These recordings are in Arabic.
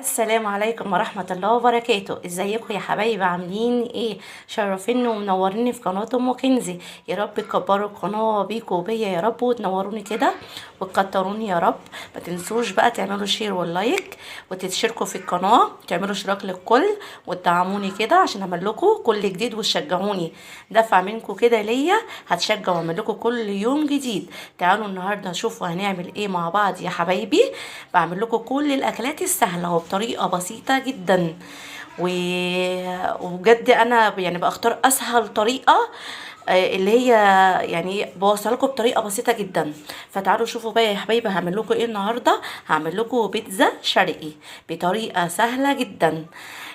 السلام عليكم ورحمة الله وبركاته. ازيكم يا حبايبي؟ عاملين ايه؟ شرفيني ومنوريني في قناة ام كنزي. يا رب تكبروا القناة بيكوا وبيا يا رب، وتنوروني كده وتكتروني يا رب. ما تنسوش بقى تعملوا شير واللايك وتشتركوا في القناة، تعملوا اشتراك للكل وتدعموني كده عشان اعمل لكم كل جديد وتشجعوني. دفع منكم كده ليا هتشجع واعمل لكم كل يوم جديد. تعالوا النهارده نشوفوا هنعمل ايه مع بعض يا حبايبي. بعمل لكم كل الاكلات السهله وبطريقه بسيطه جدا و... وبجد انا يعني بختار اسهل طريقه، اللي هي يعني بوصل لكم بطريقه بسيطه جدا. فتعالوا شوفوا بقى يا حبايبي هعمل لكم ايه النهارده. هعمل لكم بيتزا شرقي بطريقه سهله جدا.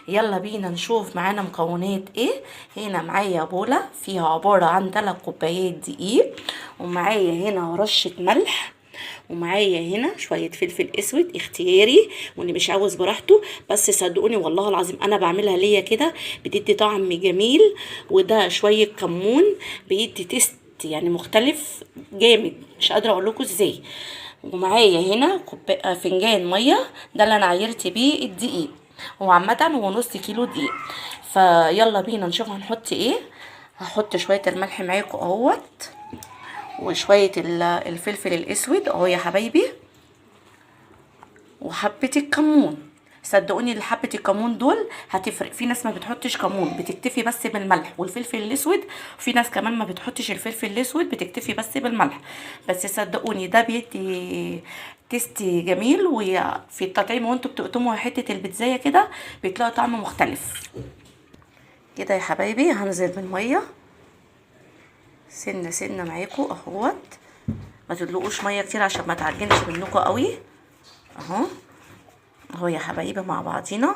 يلا بينا نشوف معانا مكونات ايه. هنا معايا بوله فيها عباره عن 3 كوبايات دقيق، ومعايا هنا رشه ملح، ومعايا هنا شويه فلفل اسود اختياري، واللي مش عاوز براحته. بس صدقوني والله العظيم انا بعملها ليا كده بتدي طعم جميل. وده شويه كمون بيدي تيست يعني مختلف جامد، مش قادره اقول لكم ازاي. ومعايا هنا فنجان ميه، ده اللي انا عايرت بيه الدقيق. هو عامه هو نص كيلو دقيق. فيلا بينا نشوف هنحط ايه. هحط شويه الملح معاكم اهوت، وشويه الفلفل الاسود اهو يا حبايبي، وحبه الكمون. صدقوني حبه الكمون دول هتفرق. في ناس ما بتحطش كمون بتكتفي بس بالملح والفلفل الاسود، وفي ناس كمان ما بتحطش الفلفل الاسود بتكتفي بس بالملح. بس صدقوني ده بيدي تيست جميل، وفي التطعيم وانتوا بتقطموا حته البيتزايه كده بيطلعوا طعم مختلف. كده يا حبايبي هنزل بالميه سنه سنه معاكم اهوت. ما تدلقوش ميه كتير عشان ما تعجنش منكم قوي. اهو اهو يا حبايبي مع بعضينا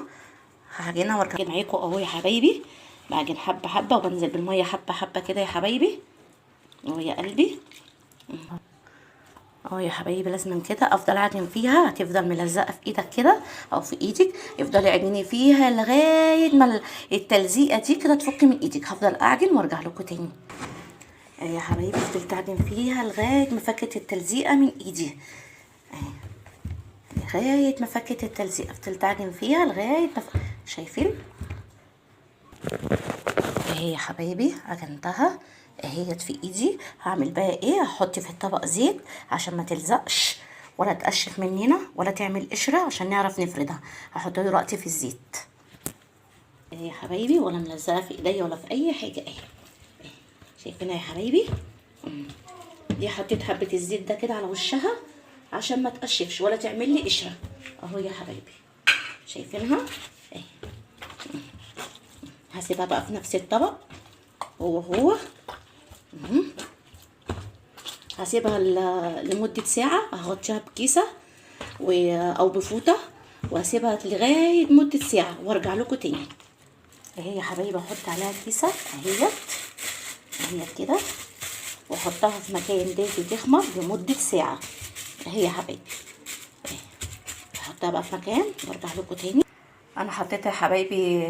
هعجنها وارجع معاكم اهو يا حبايبي. بعجن حبه حبه وبنزل بالميه حبه حبه كده يا حبايبي اهو يا قلبي. اهو يا حبايبي لازم كده افضل اعجن فيها، هتفضل ملزقه في ايدك كده او في ايدك. افضلي اعجني فيها لغايه ما التلزيقه دي كده تفك من ايدك. هفضل اعجن وارجع لكم تاني. يا حبايبي فضلت اعجن فيها لغايه ما فكت التلزيقه من ايدي. لغايه ما فكت التلزيقه فضلت اعجن فيها لغايه ما شايفين اهي يا حبايبي عجنتها اهيت في ايدي. هعمل بقى ايه؟ هحط في الطبق زيت عشان ما تلزقش ولا تقشف مننا ولا تعمل قشره عشان نعرف نفردها. هحط دلوقتي في الزيت اهي يا حبايبي، ولا ملزقه في ايديا ولا في اي حاجه اهي. شايفينها يا حبايبي؟ دي حطيت حبه الزيت ده كده على وشها عشان ما تقشفش ولا تعمل لي قشره اهو يا حبايبي. شايفينها اهي. هسيبها بقى في نفس الطبق هو هسيبها لمدة ساعة. هغطيها بكيسة او بفوطة وهسيبها لغاية مدة ساعة وارجع لكم تاني. اهي يا حبايبي احط عليها كيسة اهيت كده، واحطها في مكان دافي تخمر لمدة ساعة اهي يا حبايبي. احطها بقى في مكان وارجع لكم تاني. انا حطيت يا حبايبي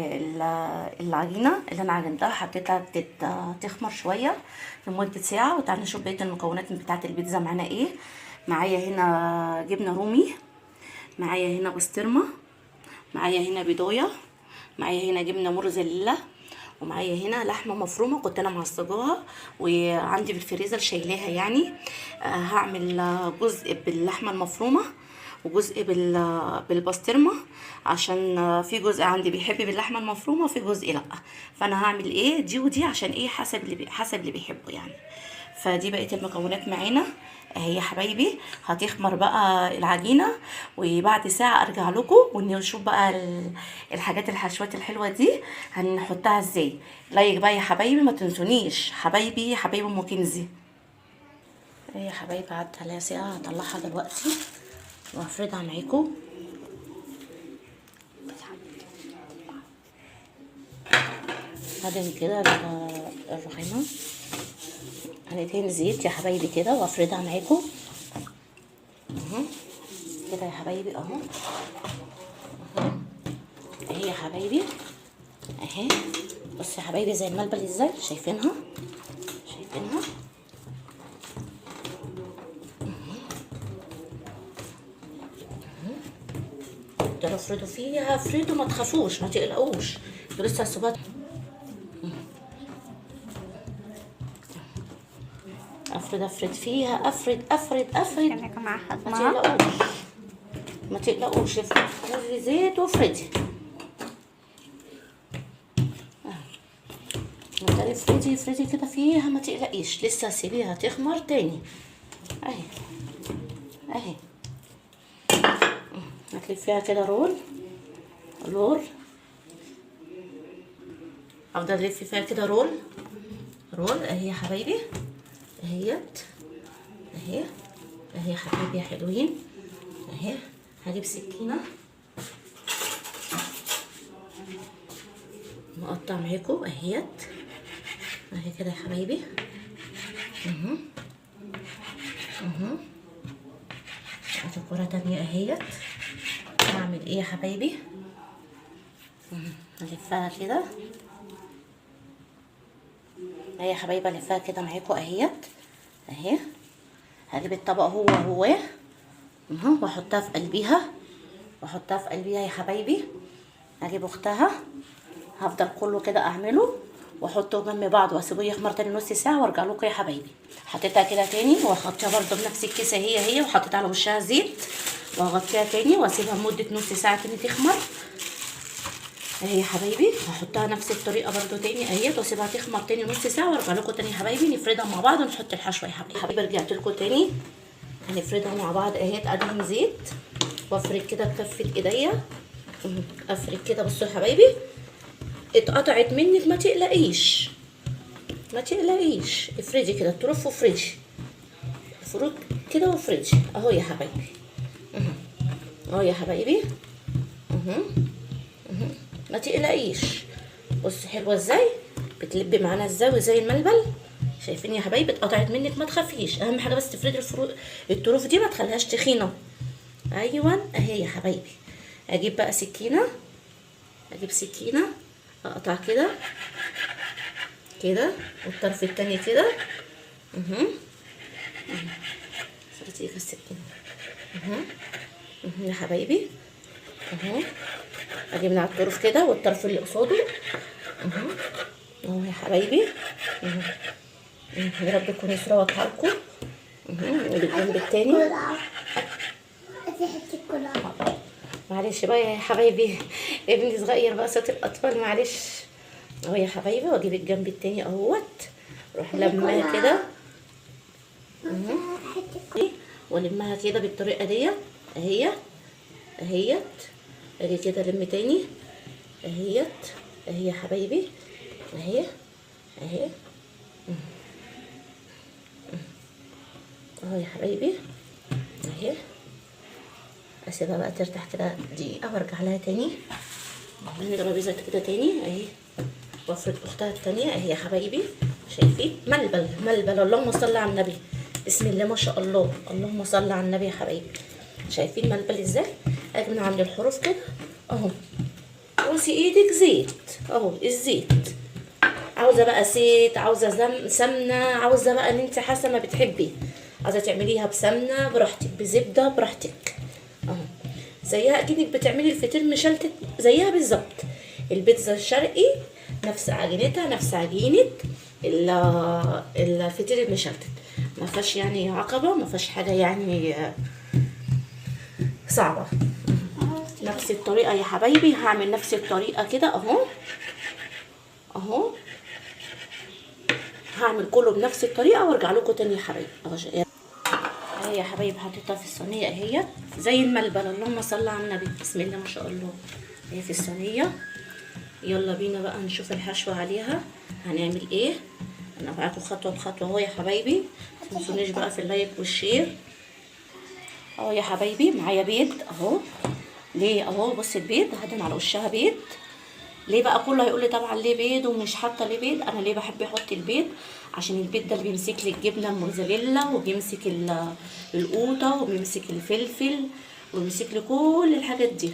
العجينه اللي انا عجنتها، حطيتها تخمر شويه لمده ساعه. وتعالوا نشوف بقيه المكونات بتاعه البيتزا معانا ايه. معايا هنا جبنه رومي، معايا هنا بسطرمه، معايا هنا بيضايه، معايا هنا جبنه موتزاريلا، ومعايا هنا لحمه مفرومه كنت انا معصجاها وعندي في الفريزر شايلاها يعني. هعمل جزء باللحمه المفرومه وجزء بالبسطرمه، عشان في جزء عندي بيحب باللحمه المفرومه وفي جزء لا. فانا هعمل ايه دي ودي عشان ايه حسب اللي بيحبه يعني. فدي بقيه المكونات معانا اهي يا حبايبي. هتخمر بقى العجينه وبعد ساعه ارجع لكم ونشوف بقى الحاجات الحشوات الحلوه دي هنحطها ازاي. لايك بقى يا حبايبي، ما تنسونيش حبايبي حبايبي ام كنزي. ايه يا حبايبي عدت عليها ساعه، هطلعها دلوقتي وهفردها معاكم. هدهن كده الرخامه، هندهن زيت يا حبايبي كده وهفردها معاكم اهو كده يا حبايبي اهو. اهي يا حبايبي اهي. بصوا يا حبايبي زي الملبل ازاي، شايفينها؟ افردوا فيها، افردوا ما تخافوش ما تقلقوش، انتوا لسه هتسيبوها. افرد فيها، افرد يا جماعة ما هضمها. تقلقوش ما تقلقوش، افردي زيت وافردي. تاني افردي كده فيها ما تقلقيش، لسه هسيبيها تخمر تاني. اهي اهي هتلفيها كده رول. افضل الف فيها كده رول اهي يا حبايبي، اهيت اهي يا حبايبي يا حلوين اهي. هجيب سكينه مقطع معاكم اهيت اهي كده يا حبايبي. ادي كرة تانية اهيت. هعمل ايه يا حبايبي؟ هلفها كده اهي يا حبايبي، الفها كده معاكم اهيت اهي. هجيب الطبق هو واحطها في قلبيها يا حبايبي. هجيب اختها، هفضل كله كده اعمله واحطه جنب بعض واسيبه يخمر تاني نص ساعه وارجع لكم يا حبايبي. حطيتها كده تاني واغطيها برده بنفس الكيسه هي وحطيت على وشها زيت واغطيها تاني واسيبها لمده نص ساعه تاني تخمر اهي يا حبايبي. هحطها نفس الطريقه برده تاني اهيت واسيبها تخمر تاني نص ساعه وارجع لكم تاني يا حبايبي. نفردها مع بعض ونحط الحشوه يا حبايبي. رجعت لكم تاني، هنفردها مع بعض اهيت. ادهن زيت وافرد كده بكفه ايديا، افرد كده. بصوا يا حبايبي اتقطعت منك ما تقلقيش افردي كده الطرف وافردي افرد كده وافردي اهو يا حبايبي اهو يا حبايبي ما تقلقيش. بصي حلوه ازاي بتلبي معانا ازاي وزي الملبل. شايفين يا حبايبي اتقطعت منك ما تخافيش، اهم حاجه بس تفردي الطروف دي ما تخليهاش تخينه. ايوه اهي يا حبايبي. اجيب بقى سكينه، اقطع كده والطرف التاني كده صرتي في السكينه يا حبايبي اهو. اجيب من على الطرف كده والطرف اللي قصاده اهو يا حبايبي يا رب تكون يسرا واضحه لكم. والجنب التاني معلش بقى يا حبايبي، ابني صغير بقى صوت الاطفال معلش اهو يا حبايبي. واجيب الجنب التاني اهوت اروح لمها كده والمها كده بالطريقه ديت اهيت. اجي كده الم تاني اهي يا حبايبي اهي اهو يا حبايبي اهي. اسيبها بقى ترتاح كده دقيقه وارجع لها تاني. من الترابيزه كده تاني اهي وافرد اختها التانيه اهي يا حبايبي. شايفين ملبل اللهم صل على النبي، بسم الله ما شاء الله، اللهم صل على النبي يا حبايبي. شايفين ملبل ازاي؟ اجي من عند الحروف كده اهو وسي ايدك زيت اهو. الزيت عاوزه بقى زيت، عاوزه سمنه، عاوزه بقى ان انت حسب ما بتحبي، عاوزه تعمليها بسمنه براحتك، بزبده براحتك اهو. زيها اكنك بتعملي الفطير مشلتت زيها بالظبط. البيتزا الشرقي نفس عجينتها نفس عجينه الفطير المشلتت، ما فيهاش يعني عقبه، ما فيهاش حاجه يعني صعبه. نفس الطريقه يا حبايبي هعمل نفس الطريقه كده اهو هعمل كله بنفس الطريقه وارجع لكم تاني يا حبايبي اهي يا حبايبي. حطيتها في الصينيه اهي زي الملبن، اللهم صل على النبي، بسم الله ما شاء الله. اهي في الصينيه. يلا بينا بقى نشوف الحشوه عليها هنعمل ايه. انا معاكم خطوه بخطوه اهو يا حبايبي. ما تنسونيش بقى في اللايك والشير اهو يا حبايبي. معايا بيض اهو. ليه اهو بص البيض هدهن على وشها بيض. ليه بقى كله هيقول لي طبعا ليه بيض ومش حاطه ليه بيض؟ انا ليه بحب احط البيض؟ عشان البيض ده اللي بيمسك لي الجبنه الموزاريلا وبيمسك القوطه وبيمسك الفلفل وبيمسك لي كل الحاجات دي.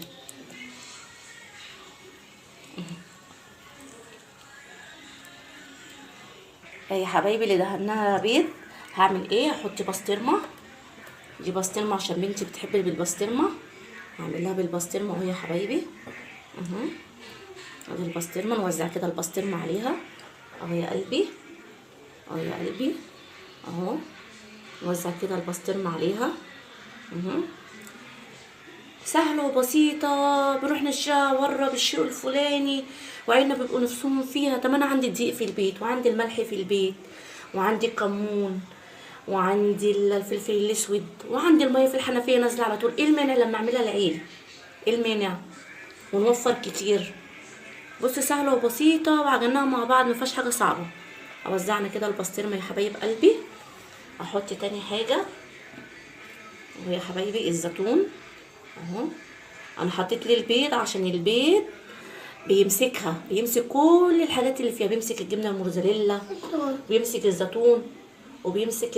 يا حبايبي اللي دهناها بيض هعمل ايه؟ هحط بسطرمه. دي بسطرمه عشان بنتي بتحب بالبسطرمه هعمل لها بالبسطرمه اهو يا حبايبي. اهو ادي البسطرمه، نوزع كده البسطرمه عليها اهو يا قلبي، اهو يا قلبي، اهو نوزع كده البسطرمه عليها. اهو سهله وبسيطه، بنروح نشتريها بره بالشيء الفلاني وعيالنا بيبقوا نفسهم فيها. طب انا عندي الدقيق في البيت، وعندي الملح في البيت، وعندي الكمون، وعندي الفلفل الاسود، وعندي الميه في الحنفيه نازله على طول. ايه المانع لما اعملها لعيلي؟ ايه المانع؟ ونوفر كتير. بصي سهله وبسيطه وعجناها مع بعض، مفيهاش حاجه صعبه. اوزعنا كده البسطرمه يا حبايب قلبي. احط تاني حاجه اهو يا حبايبي الزيتون اهو. انا حطيت لي البيض عشان البيض بيمسكها، بيمسك كل الحاجات اللي فيها، بيمسك الجبنه الموزاريلا، بيمسك الزيتون، وبيمسك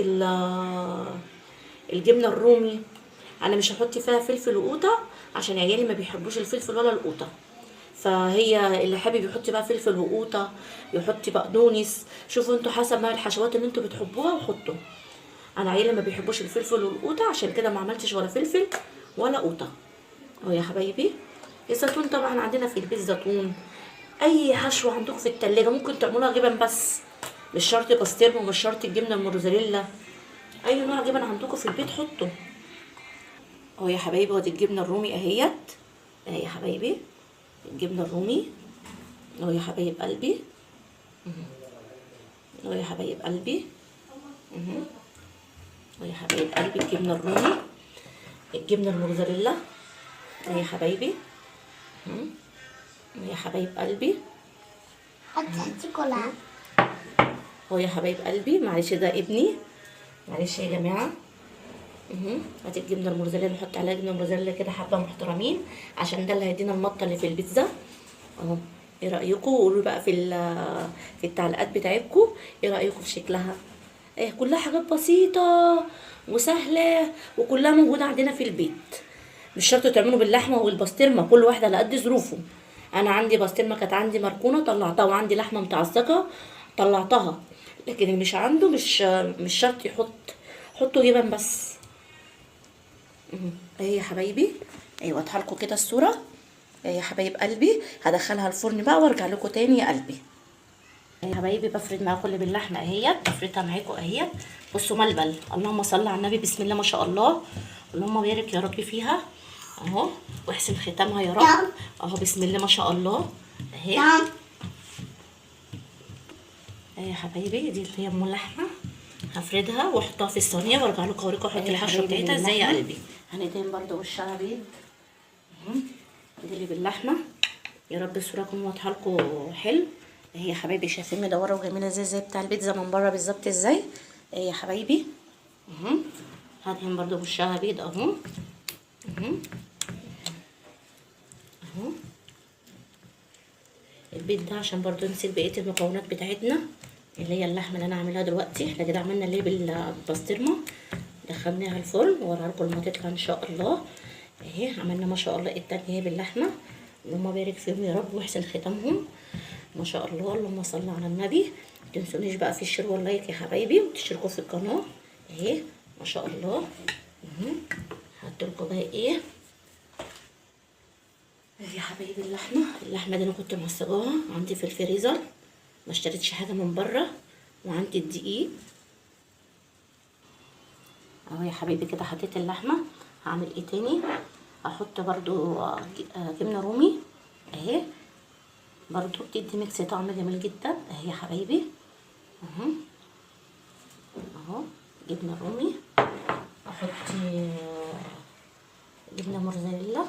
الجبنه الرومي. انا مش هحط فيها فلفل وقوطه عشان عيالي ما بيحبوش الفلفل ولا القوطه، فهي اللي حابب يحط بقى فلفل وقوطه يحط بقدونس. شوفوا انتوا حسب ما الحشوات اللي انتوا بتحبوها وحطوا. انا عيالي ما بيحبوش الفلفل والقوطه، عشان كده ما عملتش ولا فلفل ولا قوطه اهو يا حبايبي. الزيتون طبعا عندنا في البيت زيتون. اي حشوه عندكم في التلاجة ممكن تعملوها جبن، بس مش شرط بسطرمه ومش شرط الجبنه الموزاريلا. اي نوع جبن عندكم في البيت حطوا اهو يا حبايبي. ودي الجبنه الرومي اهيت اهي يا حبايبي، الجبنه الرومي اهو يا حبايب قلبي، اهو يا حبايب قلبي، اهو يا حبايب قلبي الجبنه الرومي، الجبنه الموزاريلا اهي يا حبايبي، اهو يا حبايب قلبي، اهو يا حبايب قلبي. معلش ده ابني، معلش يا جماعه. هاتي الجبنه الموزاريلا، نحط عليها جبنه موزاريلا كده حبه محترمين، عشان ده اللي هيدينا المطه اللي في البيتزا اهو. ايه رايكم؟ قولوا بقى في التعليقات بتاعتكم ايه رايكم في شكلها. ايه كلها حاجات بسيطه وسهله وكلها موجوده عندنا في البيت. مش شرط تعملوا باللحمه والبسطرمه، كل واحده على قد ظروفه. انا عندي بسطرمه كانت عندي مركونه طلعتها، وعندي لحمه متعصجه طلعتها، لكن اللي مش عنده مش شرط حطوا جبن بس. اهي يا حبايبي، ايوه واضحه لكم كده الصوره اهي يا حبايب قلبي. هدخلها الفرن بقى وارجع لكم تاني يا قلبي. يا حبايبي بفرد معاكم اللي باللحمه اهيت، بفردها معاكم اهيت. بصوا ملبل، اللهم صل على النبي، بسم الله ما شاء الله، اللهم بارك يا رب فيها اهو، واحسن ختامها يا رب اهو، بسم الله ما شاء الله اهي. اهي يا حبايبي دي اللي هي ام اللحمه. هفردها واحطها في الصينيه وارجع لكم اوريكم احط الحشوه بتاعتها ازاي يا قلبي. هندهن برده وشها بيض دي اللي باللحمه. يا رب الصوره تكون واضحه لكم حلو اهي يا حبايبي. شايفين مدوره وجميله زي بتاع البيتزا من بره بالظبط ازاي اهي يا حبايبي. هدهن برده وشها بيض اهو اهو. البيض ده عشان برضو نمسك بقيه المكونات بتاعتنا اللي هي اللحمه اللي انا عاملاها دلوقتي. احنا كده عملنا اللي بالبسطرمه، دخلناها الفرن واوريها لكم لما تطلع ان شاء الله اهي. عملنا ما شاء الله التانية هي باللحمه، اللهم بارك فيهم يا رب واحسن ختامهم ما شاء الله. اللهم صل على النبي. متنسونيش بقى في الشير واللايك يا حبايبي، وتشتركوا في القناه اهي ما شاء الله. هحطلكوا بقى ايه يا حبايبي اللحمه دي انا كنت معصجاها عندي في الفريزر، ما اشتريتش حاجه من بره، وعندي الدقيق اهو يا حبايبي. كده حطيت اللحمه، هعمل ايه تاني؟ هحط برضو جبنه رومي اهي، برضو بتدي ميكس طعم جميل جدا اهي يا حبايبي اهو. جبنه رومي، احط جبنه موزاريلا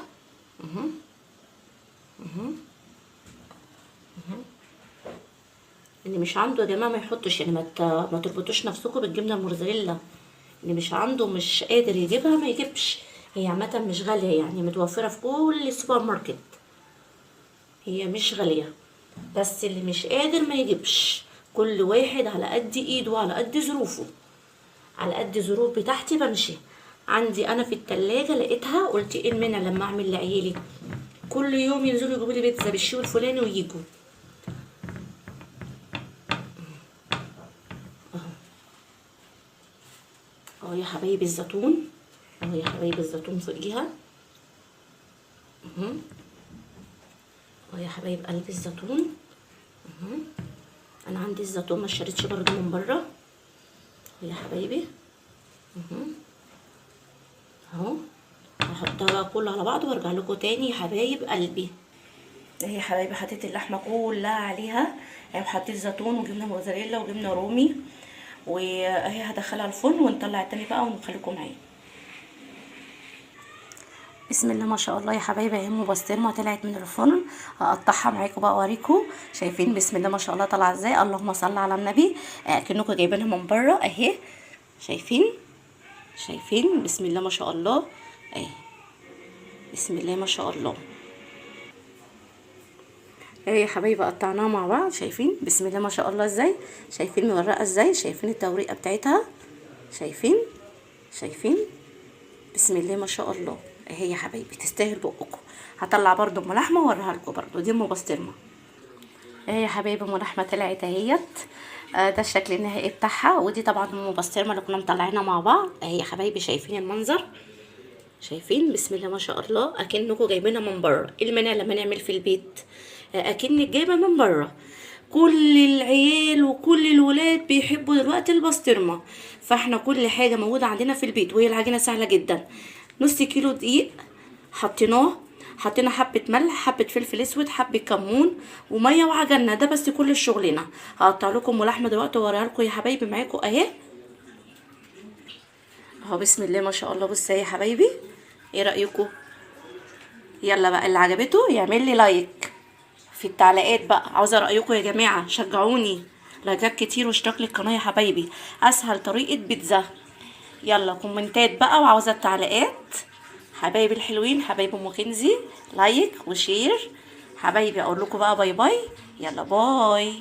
اللي مش عنده يا جماعه ما يحطش، يعني ما تربطوش نفسكم بالجبنه الموزاريلا. اللي مش عنده مش قادر يجيبها ما يجيبش، هي عامه مش غاليه، يعني متوفره في كل السوبر ماركت، هي مش غاليه، بس اللي مش قادر ما يجيبش. كل واحد على قد ايده وعلى قد ظروفه، على قد ظروف بتاعتي بمشي. عندي انا في التلاجة لقيتها، قلت ايه المنع لما اعمل لعيالي كل يوم ينزلوا يجيبوا لي بيتزا بالشيء الفلاني ويجوا اهو يا حبايبي الزيتون اهو يا حبايبي الزيتون فوقيها يا حبايب قلبي الزيتون. انا عندي الزيتون ما اشتريتش برضه من بره يا حبايبي. اهو هحطها بقى كله على بعض وارجع لكم تاني يا حبايب قلبي. اهي يا حبايبي حطيت اللحمه كلها عليها، اهي حطيت زيتون وجبنه موزاريلا وجبنه رومي، واهي هدخلها الفرن ونطلع التاني بقى ونخليكم معايا. بسم الله ما شاء الله يا حبايبي، اهي ام بسطرمه طلعت من الفرن، هقطعها معاكم بقى اوريكم. شايفين بسم الله ما شاء الله طالعه ازاي، اللهم صل على النبي، اكنكم جايبينها من بره اهي. شايفين بسم الله ما شاء الله اهي، بسم الله ما شاء الله اهي يا حبايبي قطعناها مع بعض. شايفين بسم الله ما شاء الله ازاي، شايفين مورقه ازاي، شايفين التوريقه بتاعتها، شايفين بسم الله ما شاء الله اهي يا حبايبي تستاهل بقكم. هطلع برضو ام لحمه واوريها لكم برضو، دي ام بسطرمه اهي يا حبايبي. ام لحمه طلعت اهيت، ده الشكل النهائي بتاعها. ودي طبعا ام بسطرمه اللي كنا مطلعينها مع بعض اهي يا حبايبي. شايفين المنظر، شايفين بسم الله ما شاء الله، اكنكم جايبينها من بره. ايه المانع لما نعمل في البيت اكنك جايبه من بره؟ كل العيال وكل الولاد بيحبوا دلوقتي البسطرمه، فاحنا كل حاجه موجوده عندنا في البيت. وهي العجينه سهله جدا، نص كيلو دقيق حطينا حبه ملح، حبه فلفل اسود، حبه كمون وميه وعجننا، ده بس كل الشغلنا. هقطع لكم ولحمه دلوقتي واوريها لكم يا حبايبي معاكم اهي اهو. بسم الله ما شاء الله. بصوا يا حبايبي، ايه رايكم؟ يلا بقى اللي عجبته يعمل لي لايك في التعليقات بقى، عاوزه رايكم يا جماعه، شجعوني لايكات كتير واشتراك للقناه يا حبايبي، اسهل طريقه بيتزا. يلا كومنتات بقى وعاوزه التعليقات حبايبي الحلوين، حبايبي ام كنزي، لايك وشير حبايبي. اقول لكم بقى باي باي، يلا باي.